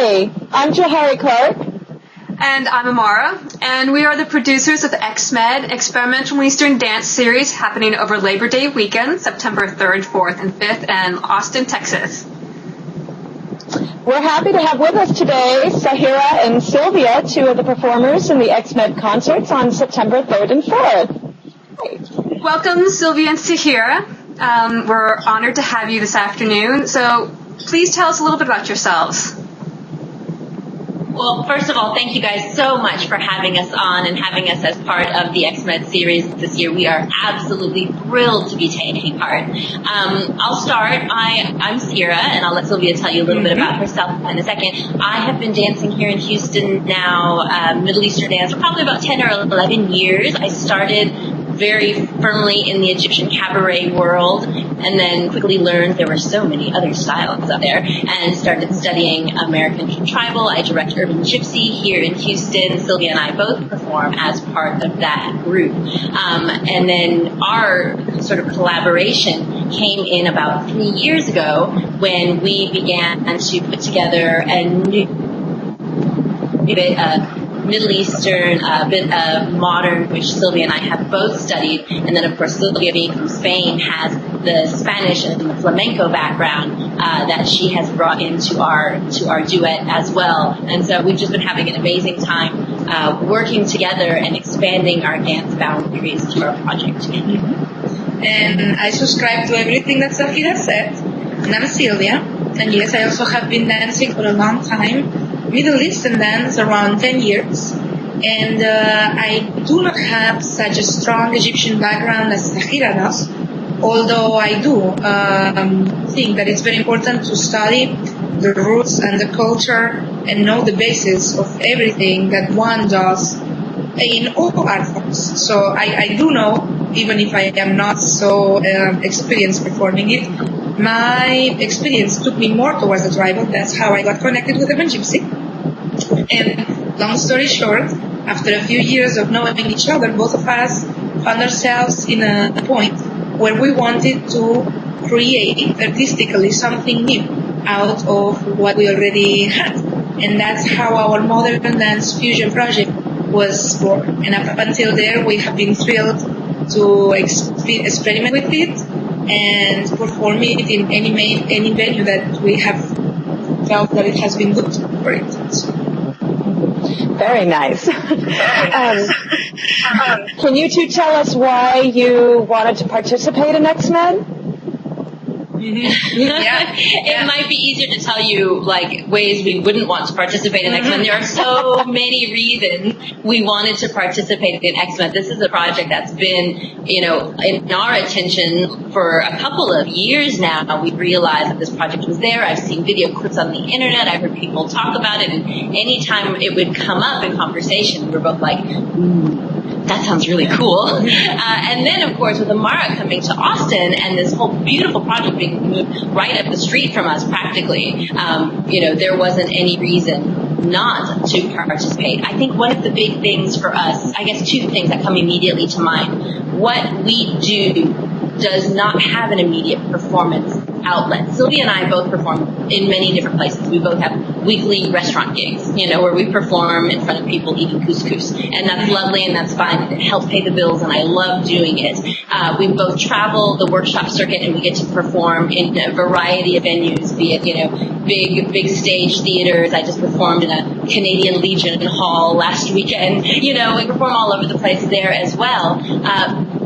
Hi, I'm Johari Clark. And I'm Amara, and we are the producers of the XMED Experimental Middle Eastern Dance Series happening over Labor Day weekend, September 3rd, 4th, and 5th in Austin, Texas. We're happy to have with us today Sahira and Silvia, two of the performers in the XMED concerts on September 3rd and 4th. Hi. Welcome, Silvia and Sahira. We're honored to have you this afternoon. So please tell us a little bit about yourselves. Well, first of all, thank you guys so much for having us on and having us as part of the XMED series this year. We are absolutely thrilled to be taking part. I'll start. I'm Sahira, and I'll let Silvia tell you a little bit about herself in a second. I have been dancing here in Houston now, Middle Eastern dance, for probably about 10 or 11 years. I started very firmly in the Egyptian cabaret world, and then quickly learned there were so many other styles out there, and started studying American tribal. I direct Urban Gypsy here in Houston. Silvia and I both perform as part of that group. And then our sort of collaboration came in about 3 years ago when we began to put together a new Middle Eastern, a bit of modern, which Silvia and I have both studied, and then of course Silvia, being from Spain, has the Spanish and the flamenco background that she has brought into our duet as well. And so we've just been having an amazing time working together and expanding our dance boundaries through our project. And I subscribe to everything that Sahira said. And I'm Silvia, and yes, I also have been dancing for a long time. Middle Eastern dance around 10 years, and I do not have such a strong Egyptian background as Sahira does, although I do think that it's very important to study the roots and the culture and know the basis of everything that one does in all art forms. So I do know, even if I am not so experienced performing it, my experience took me more towards the tribal. That's how I got connected with Urban Gypsy. And long story short, after a few years of knowing each other, both of us found ourselves in a point where we wanted to create artistically something new out of what we already had. And that's how our modern dance fusion project was born. And up until there, we have been thrilled to experiment with it and perform it in any venue that we have felt that it has been good for it. Very nice. Can you two tell us why you wanted to participate in XMED? It might be easier to tell you like ways we wouldn't want to participate in XMED. There are so many reasons we wanted to participate in XMED. This is a project that's been, in our attention for a couple of years now. We realized that this project was there. I've seen video clips on the internet. I've heard people talk about it, and anytime it would come up in conversation, we were both like, that sounds really cool. And then, of course, with Amara coming to Austin and this whole beautiful project being moved right up the street from us practically, there wasn't any reason not to participate. I think one of the big things for us, I guess two things that come immediately to mind. What we do does not have an immediate performance outlet. Silvia and I both perform in many different places. We both have weekly restaurant gigs, where we perform in front of people eating couscous. And that's lovely and that's fine. It helps pay the bills and I love doing it. We both travel the workshop circuit and we get to perform in a variety of venues, be it, big stage theaters. I just performed in a Canadian Legion Hall last weekend. We perform all over the place there as well.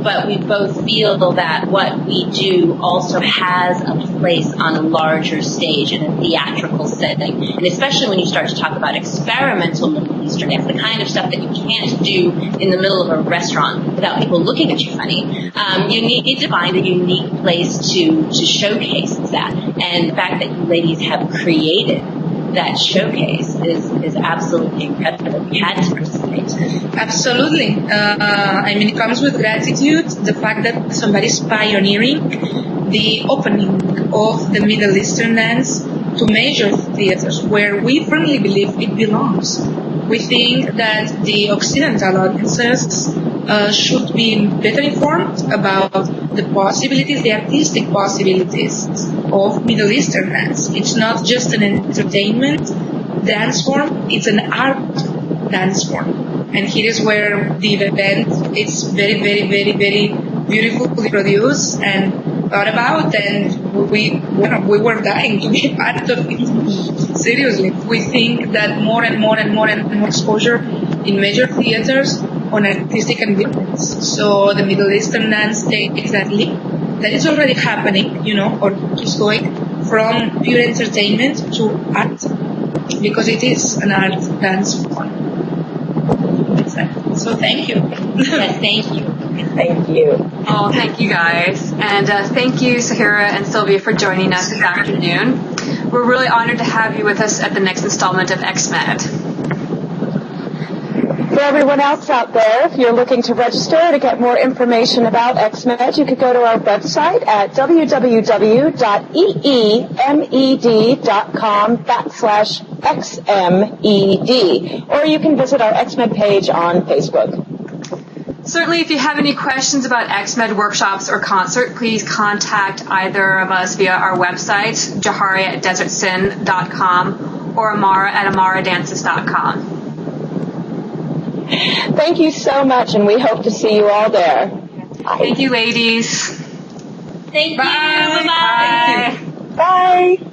But we both feel that what we do also has a place on a larger stage in a theatrical setting. And especially when you start to talk about experimental Middle Eastern dance, the kind of stuff that you can't do in the middle of a restaurant without people looking at you funny, you need to find a unique place to showcase that. And the fact that you ladies have created that showcase is absolutely incredible. We had to participate. Absolutely. It comes with gratitude, the fact that somebody's pioneering the opening of the Middle Eastern dance to major theaters where we firmly believe it belongs. We think that the Occidental audiences should be better informed about the possibilities, the artistic possibilities of Middle Eastern dance. It's not just an entertainment, dance form. It's an art dance form. And here is where the event is very, very, very, very beautifully produced and thought about, and we were dying to be part of it. Seriously, we think that more and more and more and more exposure in major theaters on artistic environments. So the Middle Eastern dance takes that leap. That is already happening, or is going from pure entertainment to art, because it is an art dance form. So thank you. Yes, thank you. Thank you. Oh, thank you guys. And thank you, Sahira and Silvia, for joining us this afternoon. We're really honored to have you with us at the next installment of XMED. For everyone else out there, if you're looking to register to get more information about XMED, you could go to our website at www.eemed.com/XMED, or you can visit our XMED page on Facebook. Certainly, if you have any questions about XMED workshops or concert, please contact either of us via our website, jahari@desertsin.com, or amara@amaradances.com. Thank you so much, and we hope to see you all there. Bye. Thank you, ladies. Thank you. Bye. Bye-bye. Bye. Bye.